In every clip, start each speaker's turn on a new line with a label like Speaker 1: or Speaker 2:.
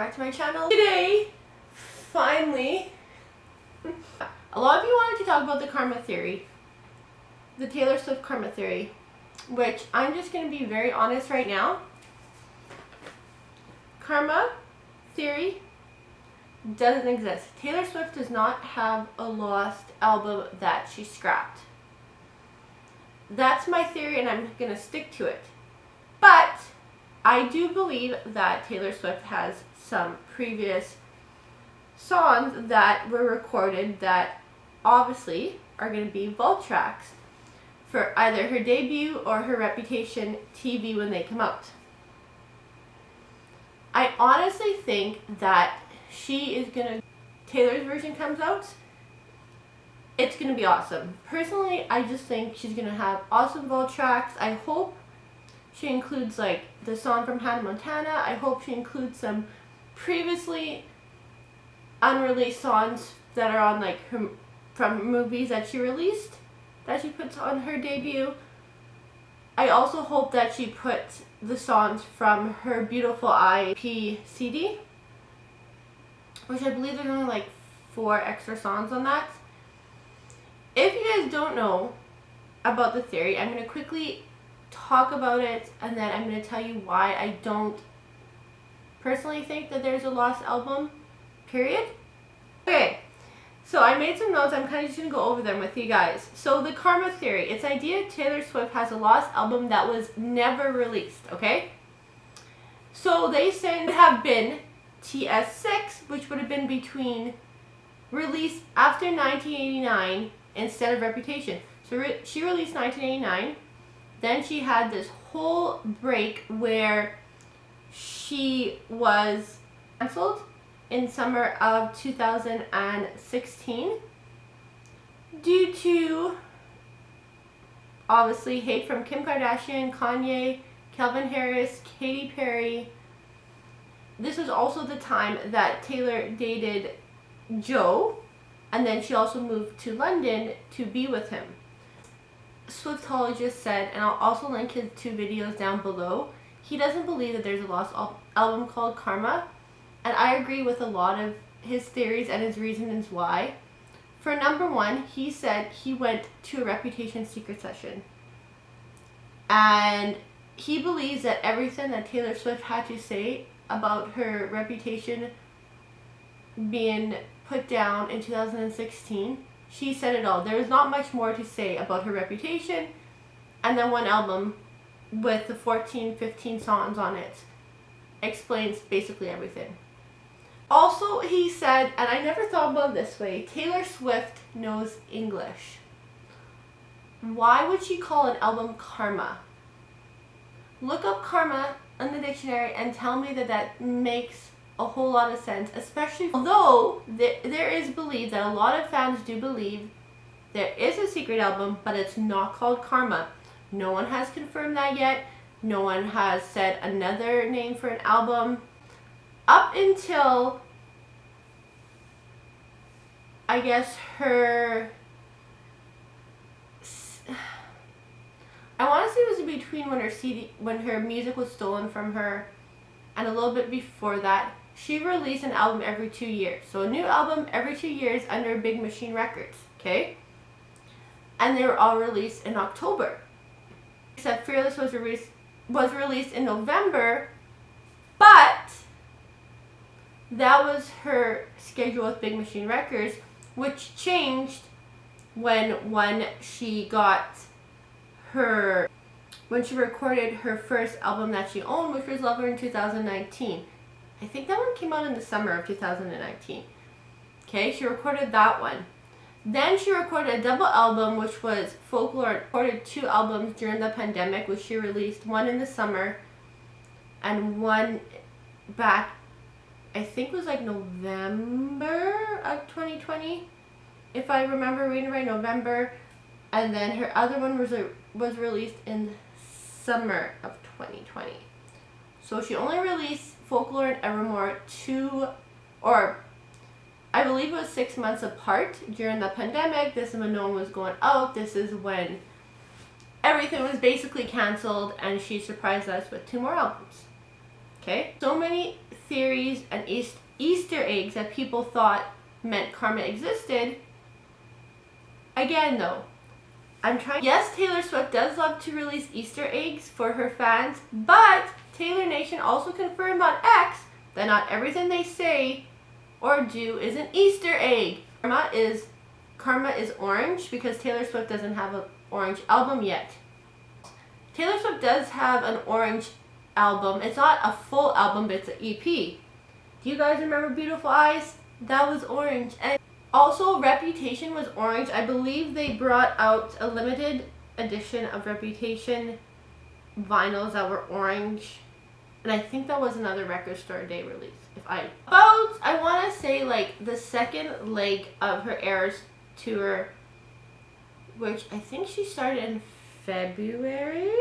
Speaker 1: back to my channel. Today, finally, a lot of you wanted to talk about the karma theory, the Taylor Swift karma theory, which I'm just going to be very honest right now. Karma theory doesn't exist. Taylor Swift does not have a lost album that she scrapped. That's my theory and I'm going to stick to it. But I do believe that Taylor Swift has some previous songs that were recorded that obviously are going to be vault tracks for either her debut or her Reputation TV when they come out. I honestly think that Taylor's version comes out, it's going to be awesome. Personally, I just think she's going to have awesome vault tracks. I hope she includes like the song from Hannah Montana. I hope she includes some previously unreleased songs that are on like from movies that she released, that she puts on her debut. I also hope that she puts the songs from her Beautiful Eye EP CD, which I believe there's only like 4 extra songs on that. If you guys don't know about the theory, I'm going to quickly talk about it and then I'm going to tell you why I don't personally think that there's a lost album, period. Okay, so I made some notes. I'm kind of just going to go over them with you guys. So the karma theory, it's the idea Taylor Swift has a lost album that was never released, okay? So they say it would have been TS6, which would have been between release after 1989 instead of Reputation. So she released 1989. Then she had this whole break where she was cancelled in summer of 2016 due to obviously hate from Kim Kardashian, Kanye, Calvin Harris, Katy Perry. This was also the time that Taylor dated Joe, and then she also moved to London to be with him. Swiftologist said, and I'll also link his 2 videos down below, he doesn't believe that there's a lost album called Karma, and I agree with a lot of his theories and his reasons why. For number 1, he said he went to a Reputation secret session, and he believes that everything that Taylor Swift had to say about her Reputation being put down in 2016, she said it all. There is not much more to say about her Reputation, and then one album with the 15 songs on it explains basically everything. Also, he said, and I never thought about it this way, Taylor Swift knows English. Why would she call an album Karma? Look up Karma in the dictionary and tell me that that makes a whole lot of sense, especially although there is belief that a lot of fans do believe there is a secret album, but it's not called Karma. No one has confirmed that yet. No one has said another name for an album. Up until, I guess, I want to say it was between when her music was stolen from her, and a little bit before that, she released an album every 2 years. So a new album every 2 years under Big Machine Records, okay? And they were all released in October. Except Fearless was released in November, but that was her schedule with Big Machine Records, which changed when she recorded her first album that she owned, which was Lover in 2019. I think that one came out in the summer of 2019. Okay, she recorded that one. Then she recorded a double album, which was Folklore. Recorded 2 albums during the pandemic, which she released, one in the summer and one back, I think it was like November of 2020, if I remember reading right, November. And then her other one was released in summer of 2020. So she only released Folklore and Evermore I believe it was 6 months apart during the pandemic. This is when no one was going out. This is when everything was basically canceled, and she surprised us with 2 more albums. Okay? So many theories and Easter eggs that people thought meant karma existed. Again though, yes, Taylor Swift does love to release Easter eggs for her fans, but Taylor Nation also confirmed on X that not everything they say or do is an Easter egg. Karma is orange because Taylor Swift doesn't have an orange album yet. Taylor Swift does have an orange album. It's not a full album, but it's an EP. Do you guys remember Beautiful Eyes? That was orange. And also, Reputation was orange. I believe they brought out a limited edition of Reputation vinyls that were orange. And I think that was another Record Store Day release. I want to say like the second leg of her Eras tour, which I think she started in February.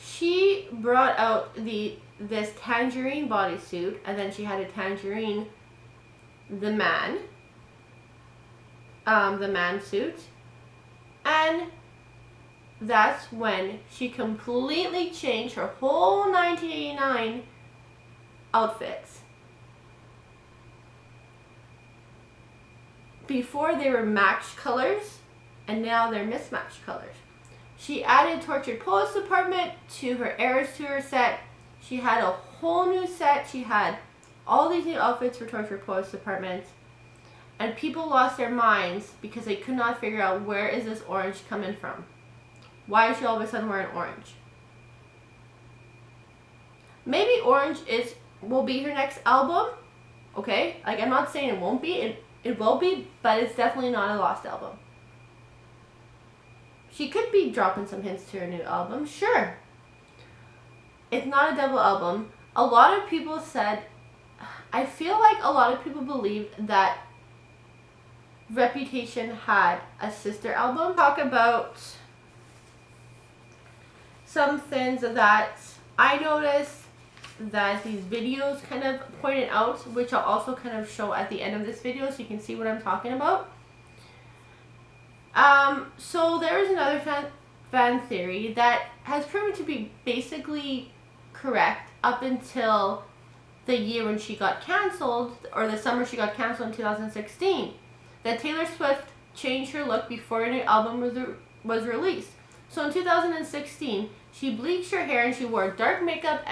Speaker 1: She brought out this tangerine bodysuit, and then she had a tangerine the man suit, and that's when she completely changed her whole 1989 outfits. Before they were matched colors, and now they're mismatched colors. She added Tortured Poets Department to her Eras Tour set. She had a whole new set. She had all these new outfits for Tortured Poets Department. And people lost their minds because they could not figure out where is this orange coming from. Why is she all of a sudden wearing orange? Maybe orange will be her next album. Okay? Like, I'm not saying it won't be. It will be, but it's definitely not a lost album. She could be dropping some hints to her new album, sure. It's not a double album. A lot of people said, I feel like a lot of people believe that Reputation had a sister album. Talk about some things that I noticed that these videos kind of pointed out, which I'll also kind of show at the end of this video so you can see what I'm talking about. So there is another fan theory that has proven to be basically correct up until the year when she got cancelled, or the summer she got cancelled in 2016, that Taylor Swift changed her look before a new album was released. So in 2016, she bleached her hair and she wore dark makeup.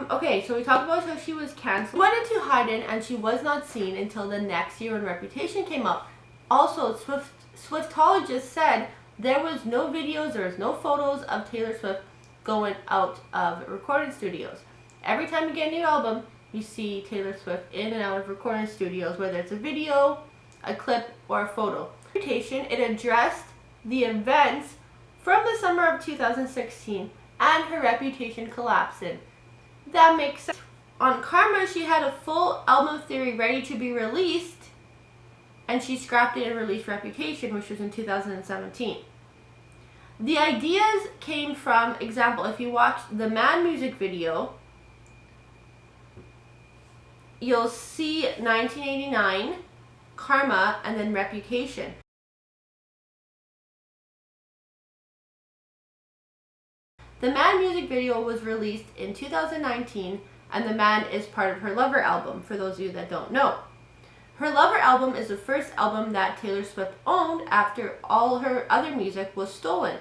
Speaker 1: Okay, so we talked about how she was cancelled. She went into hiding and she was not seen until the next year when Reputation came up. Also, Swiftologists said there was no videos, there was no photos of Taylor Swift going out of recording studios. Every time you get a new album, you see Taylor Swift in and out of recording studios, whether it's a video, a clip, or a photo. Reputation, it addressed the events from the summer of 2016 and her reputation collapsing. That makes sense. On Karma, she had a full album theory ready to be released, and she scrapped it and released Reputation, which was in 2017. The ideas came from, example, if you watch the Man music video, you'll see 1989, Karma, and then Reputation. The Man music video was released in 2019, and The Man is part of her Lover album, for those of you that don't know. Her Lover album is the first album that Taylor Swift owned after all her other music was stolen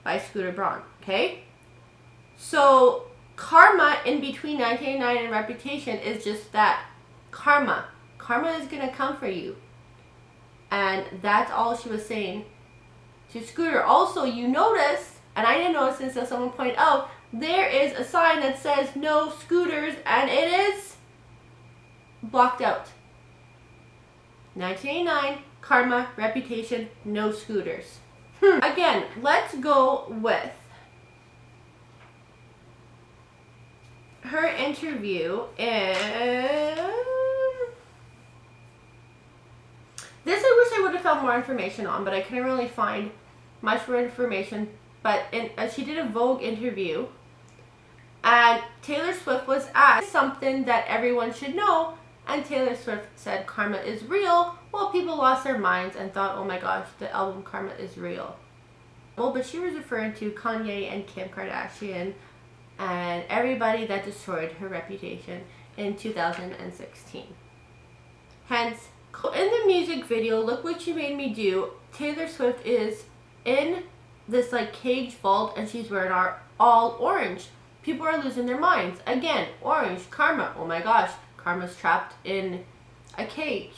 Speaker 1: by Scooter Braun, okay? So, Karma in between 1989 and Reputation is just that. Karma. Karma is going to come for you. And that's all she was saying to Scooter. Also, you notice, and I didn't notice until someone pointed out, there is a sign that says no scooters, and it is blocked out. 1989, Karma, Reputation, no scooters. Again, let's go with her interview. And this I wish I would have found more information on, but I couldn't really find much more information but she did a Vogue interview, and Taylor Swift was asked something that everyone should know, and Taylor Swift said karma is real. Well, people lost their minds and thought, oh my gosh, the album Karma is real. Well, but she was referring to Kanye and Kim Kardashian and everybody that destroyed her reputation in 2016. Hence, in the music video, Look What You Made Me Do, Taylor Swift is in this like cage vault and she's wearing all orange. People are losing their minds. Again, orange, karma. Oh my gosh, karma's trapped in a cage.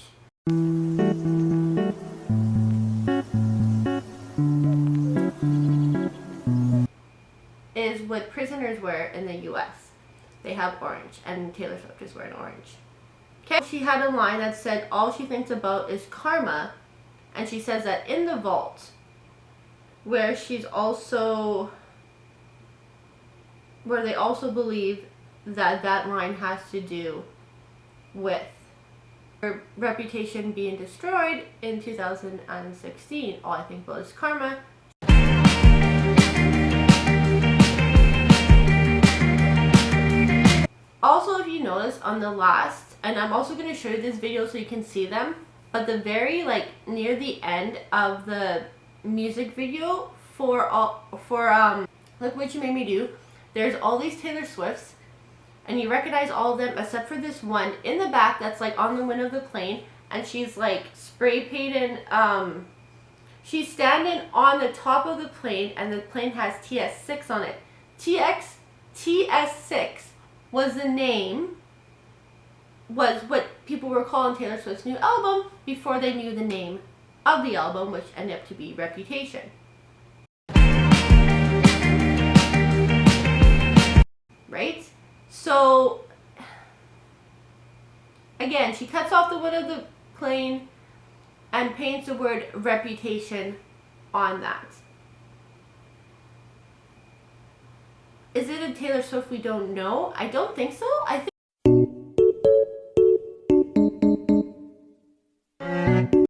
Speaker 1: Is what prisoners wear in the US. They have orange, and Taylor Swift is wearing orange. Okay. She had a line that said all she thinks about is karma, and she says that in the vault, where they also believe that line has to do with her reputation being destroyed in 2016. All I think about is karma. Also, if you notice on the last, and I'm also going to show you this video so you can see them, but the very near the end of the music video for Look What You Made Me Do, there's all these Taylor Swifts, and you recognize all of them except for this one in the back that's on the window of the plane, and she's spray painted. She's standing on the top of the plane, and the plane has TS6 on it. TS6 was what people were calling Taylor Swift's new album before they knew the name of the album, which ended up to be Reputation. Right? So, again, she cuts off the window of the plane and paints the word reputation on that. Is it a Taylor Swift we don't know? I don't think so. I think